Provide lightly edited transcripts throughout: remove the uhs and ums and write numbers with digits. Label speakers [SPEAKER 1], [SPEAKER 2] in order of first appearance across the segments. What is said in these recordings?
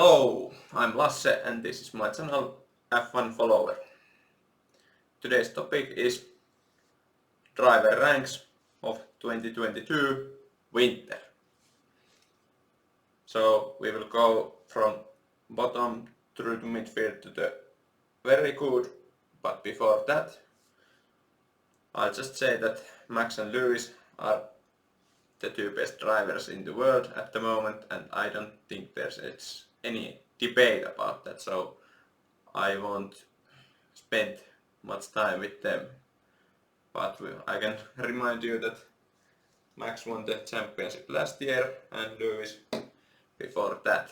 [SPEAKER 1] Hello, I'm Lasse and this is my channel F1 Follower. Today's topic is driver ranks of 2022 winter. So we will go from bottom through to midfield to the very good, but before that I'll just say that Max and Lewis are the two best drivers in the world at the moment, and I don't think there's any debate about that, so I won't spend much time with them. But I can remind you that Max won the championship last year and Lewis before that.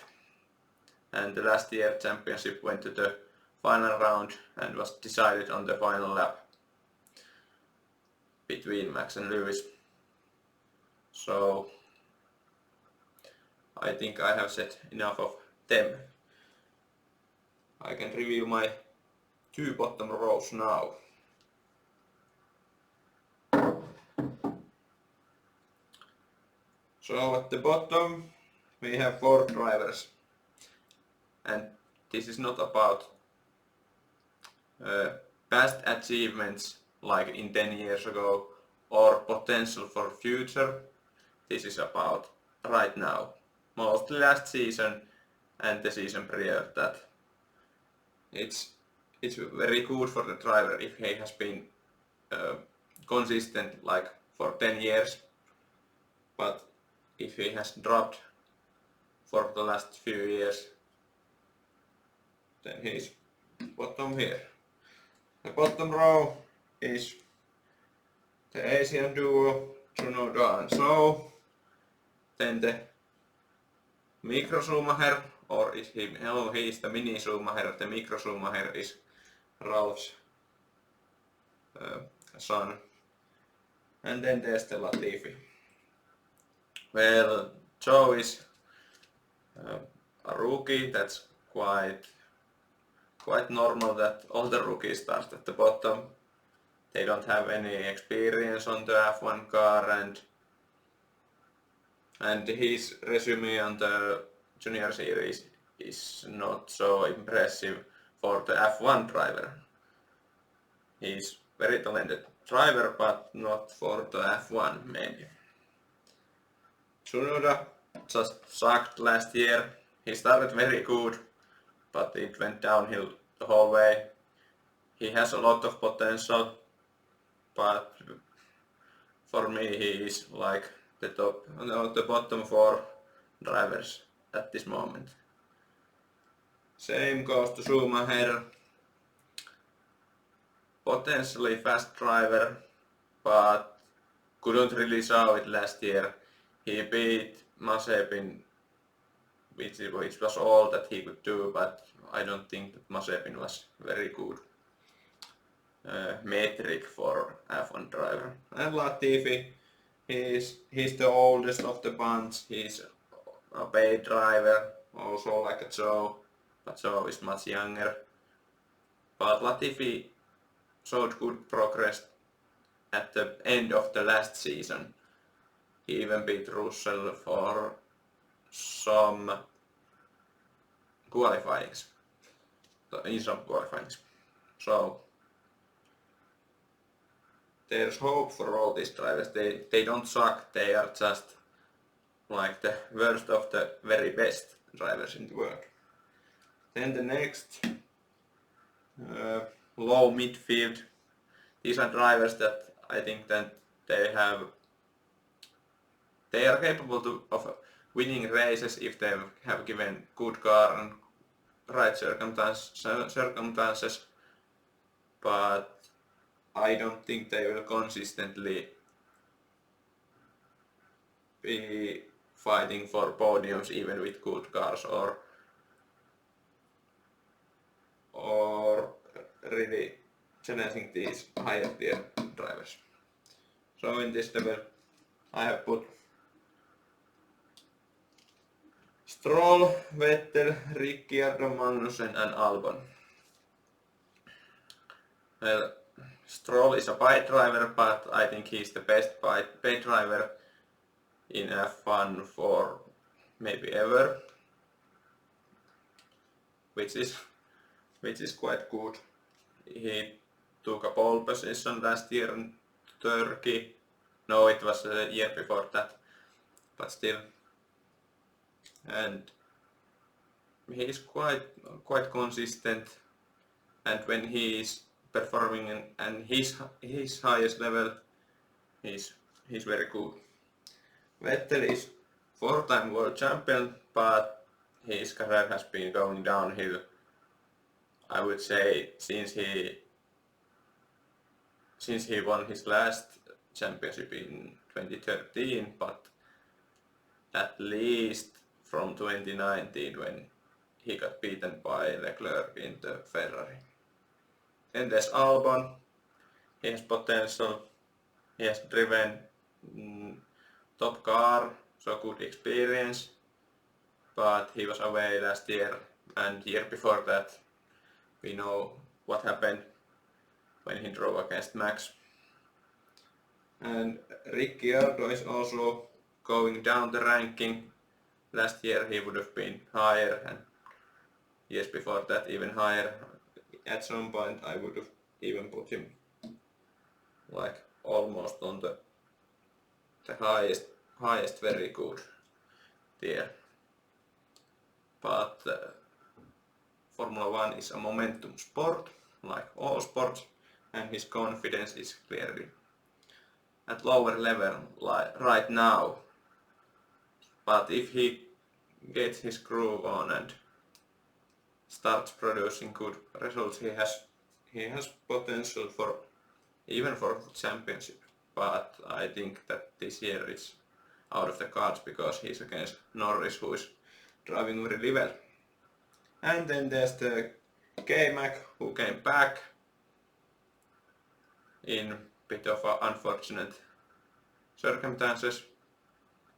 [SPEAKER 1] And the last year championship went to the final round and was decided on the final lap between Max and Lewis. So I think I have said enough of them. I can review my two bottom rows now. So at the bottom we have 4 drivers, and this is not about past achievements like in 10 years ago or potential for future. This is about right now, mostly last season and the season prior that. It's very good for the driver if he has been consistent like for 10 years, but if he has dropped for the last few years, then he's bottom here. The bottom row is the Asian duo Tsunoda and Zhou. Then the Micro Schumacher, or is he? No, he is the Mini Schumacher. The Micro Schumacher is Ralph's son. And then there's the Latifi. Well, Zhou is a rookie. That's quite normal that all the rookies start at the bottom. They don't have any experience on the F1 car, and his resume on the junior series is not so impressive for the F1 driver. He's very talented driver, but not for the F1 maybe. Tsunoda just sucked last year. He started very good, but it went downhill the whole way. He has a lot of potential, but for me he is like the bottom 4 drivers at this moment. Same goes to Schumacher. Potentially fast driver, but couldn't really show it last year. He beat Mazepin, which was all that he could do, but I don't think that Mazepin was very good metric for F1 driver. And Latifi, he's the oldest of the bunch. He's a paid driver, also like a Zhou, but Zhou is much younger. But Latifi showed good progress at the end of the last season. He even beat Russell for some qualifyings, in some qualifyings. So there's hope for all these drivers. They don't suck, they are just like the worst of the very best drivers in the world. Then the next low midfield. These are drivers that I think that they are capable of winning races if they have given good car and right circumstances, but I don't think they will consistently be fighting for podiums even with good cars or really challenging these higher tier drivers. So in this level I have put Stroll, Vettel, Ricciardo, Magnussen and Albon. Well, Stroll is a bike driver, but I think he's the best bike driver in F1 for maybe ever. which is quite good. He took a pole position last year in Turkey. No, it was a year before that, but still. And he is quite consistent, and when he is performing and his highest level, he's very good. Vettel is 4-time world champion, but his career has been going downhill. I would say since he won his last championship in 2013, but at least from 2019 when he got beaten by Leclerc in the Ferrari. Then there's Albon. He has potential. He has driven top car, so good experience, but he was away last year, and year before that we know what happened when he drove against Max. And Ricciardo is also going down the ranking. Last year he would have been higher, and years before that even higher. At some point I would have even put him like almost on the highest very good tier. But Formula 1 is a momentum sport, like all sports, and his confidence is clearly at lower level right now. But if he gets his groove on and starts producing good results, he has potential for even for championship. But I think that this year is out of the cards because he's against Norris, who is driving really well. And then there's the K-Mac, who came back in bit of unfortunate circumstances.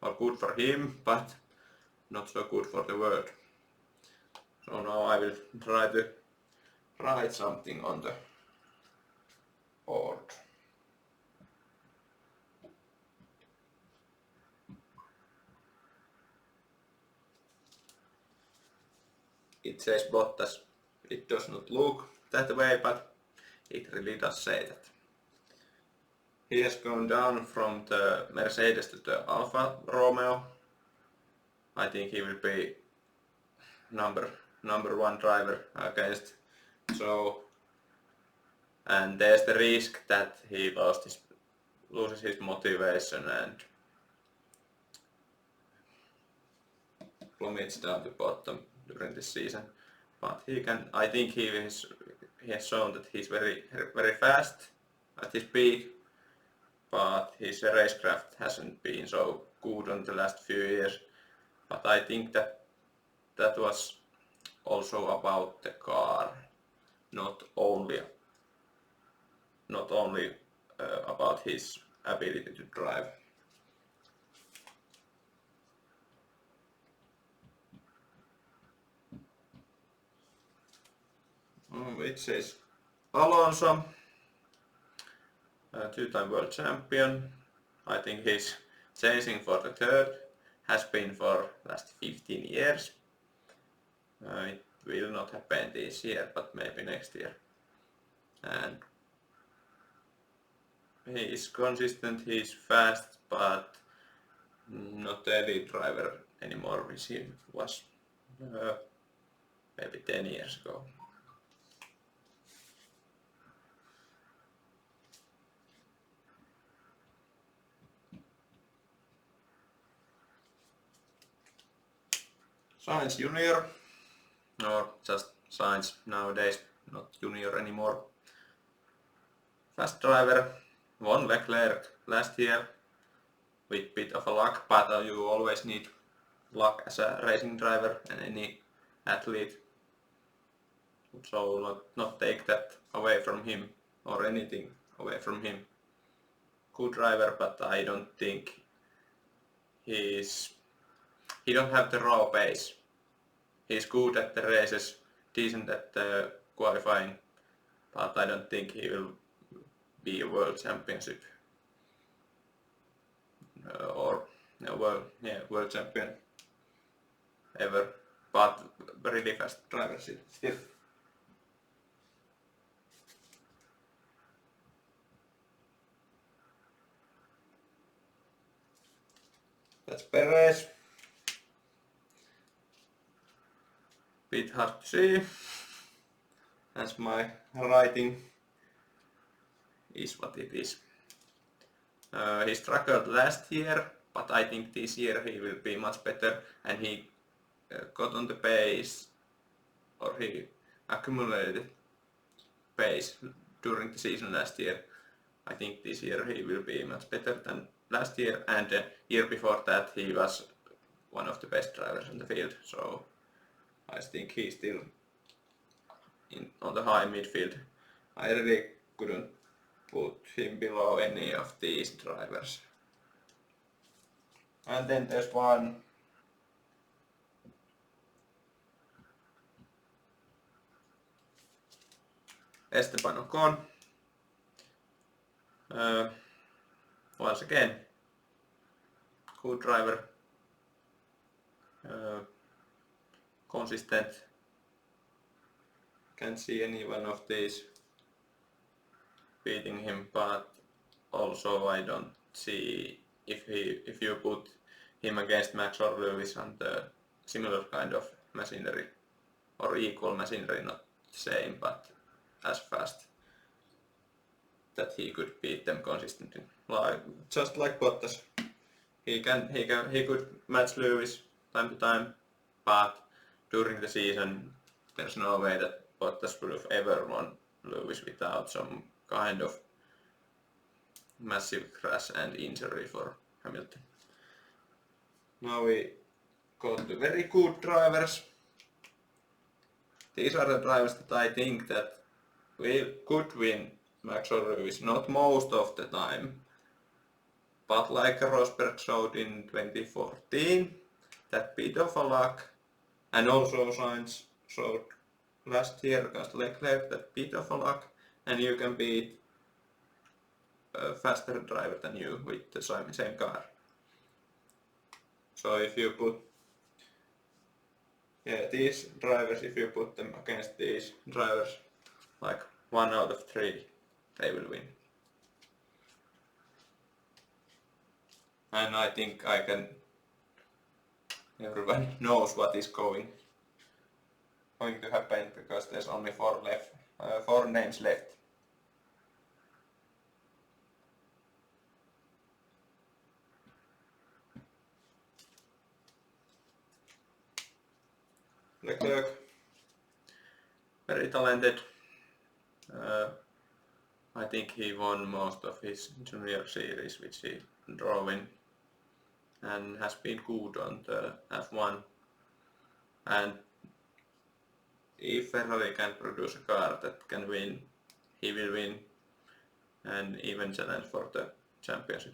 [SPEAKER 1] Or good for him, but not so good for the world. So now I will try to write something on the board. It says Bottas. It does not look that way, but it really does say that. He has gone down from the Mercedes to the Alfa Romeo. I think he will be number one driver against. So, and there's the risk that he loses his motivation and plummets down to bottom during this season. But I think he has shown that he's very fast at his peak, but his racecraft hasn't been so good in the last few years. But I think that was also about the car, not only about his ability to drive. It says Alonso, two-time world champion. I think he's chasing for the third, has been for last 15 years. It will not happen this year, but maybe next year. And he is consistent, he is fast, but not the elite driver anymore, which he was maybe 10 years ago. Sainz Junior, or just Sainz nowadays, not Junior anymore. Fast driver, won Leclerc last year with bit of a luck, but you always need luck as a racing driver and any athlete. So not take that away from him or anything away from him. Good driver, but I don't think he don't have the raw pace. He's good at the races, decent at the qualifying, but I don't think he will be a world championship world champion ever. But really fast drivers still. That's Perez. Bit hard to see, as my writing is what it is. He struggled last year, but I think this year he will be much better, and he got on the pace, or he accumulated pace during the season last year. I think this year he will be much better than last year, and the year before that he was one of the best drivers on the field, so I think he's still on the high midfield. I really couldn't put him below any of these drivers. And then there's one Esteban Ocon. Once again, good driver, consistent. Can't see any one of these beating him, but also I don't see if you put him against Max or Lewis on the similar kind of machinery or equal machinery, not same but as fast, that he could beat them consistently. Just like Bottas. He could match Lewis time to time, but during the season there's no way that Bottas would have ever won Lewis without some kind of massive crash and injury for Hamilton. Now we go to very good drivers. These are the drivers that I think that could win Max or Lewis, not most of the time, but like Rosberg showed in 2014, that bit of a luck, and also Sainz showed last year against Leclerc that bit of a luck, and you can beat a faster driver than you with the same car. So if you put these drivers, if you put them against these drivers, like 1 out of 3, they will win. And I think everyone knows what is going to happen, because there's only 4 names left. Leclerc, very talented. I think he won most of his junior series which he drove in, and has been good on the F1. And if Ferrari can produce a car that can win, he will win and even challenge for the championship.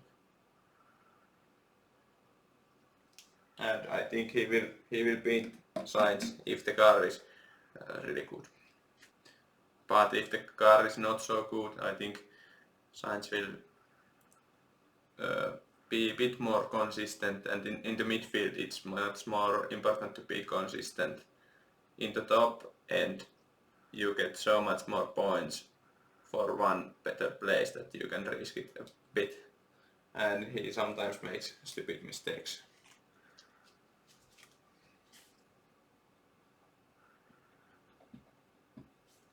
[SPEAKER 1] And I think he will beat Sainz if the car is really good. But if the car is not so good, I think Sainz will be a bit more consistent, and in the midfield it's much more important to be consistent. In the top end you get so much more points for one better place that you can risk it a bit, and he sometimes makes stupid mistakes.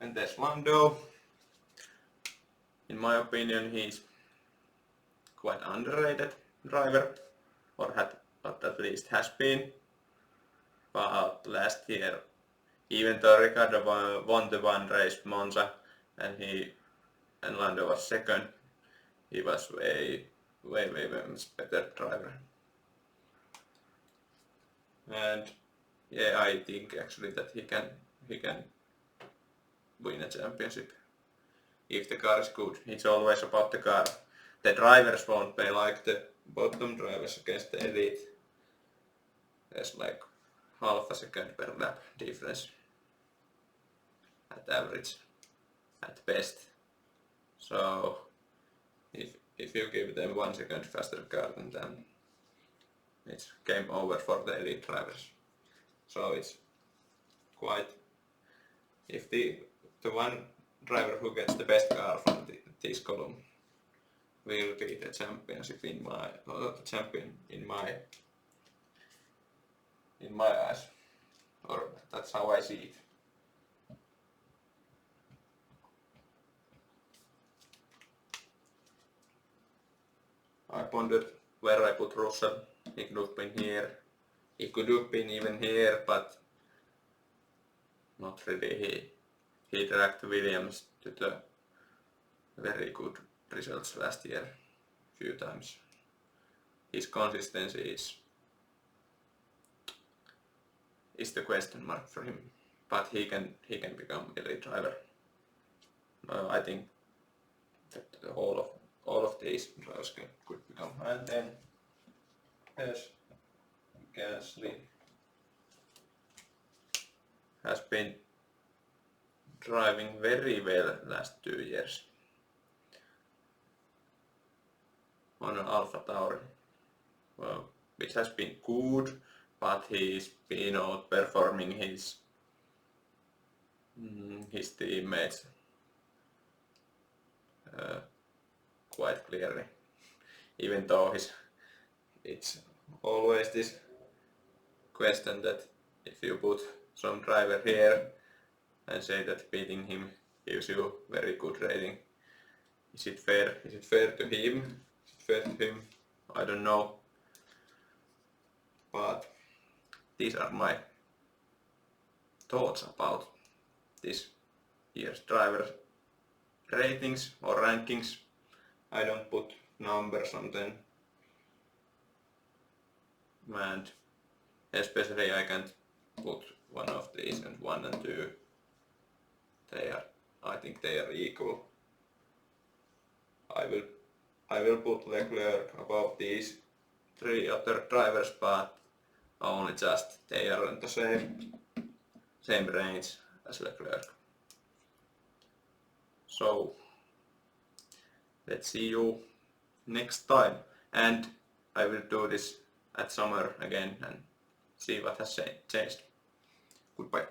[SPEAKER 1] And there's Lando. In my opinion, he's quite underrated driver, or at least has been. But last year, even though Ricciardo won the one race Monza, and Lando was second, he was way much better driver. And yeah, I think actually that he can win a championship if the car is good. It's always about the car. The drivers won't play like the bottom drivers against the elite. There's like half a second per lap difference at average, at best. So if you give them 1 second faster car than them, it's game over for the elite drivers. So it's quite. If the one driver who gets the best car from this column will be the championship in my the champion in my eyes, or that's how I see it. I pondered where I put Russell. He could have been here. He could have been even here, but not really. He dragged Williams to the very good results last year few times. His consistency is the question mark for him, but he can become elite driver. I think that all of these drivers could become. And then there's Gasly. Has been driving very well last 2 years on an Alpha Tauri, well, which has been good, but he's been outperforming his teammates quite clearly, even though it's always this question that if you put some driver here and say that beating him gives you very good rating, is it fair? Is it fair to him? Is it fair to him? I don't know. But these are my thoughts about this year's driver ratings or rankings. I don't put numbers on them, and especially I can't put one of these and 1 and 2. I think they are equal. I will put Leclerc above these 3 other drivers, but only just they are in the same range as Leclerc. So let's see you next time, and I will do this at summer again and see what has changed. Goodbye.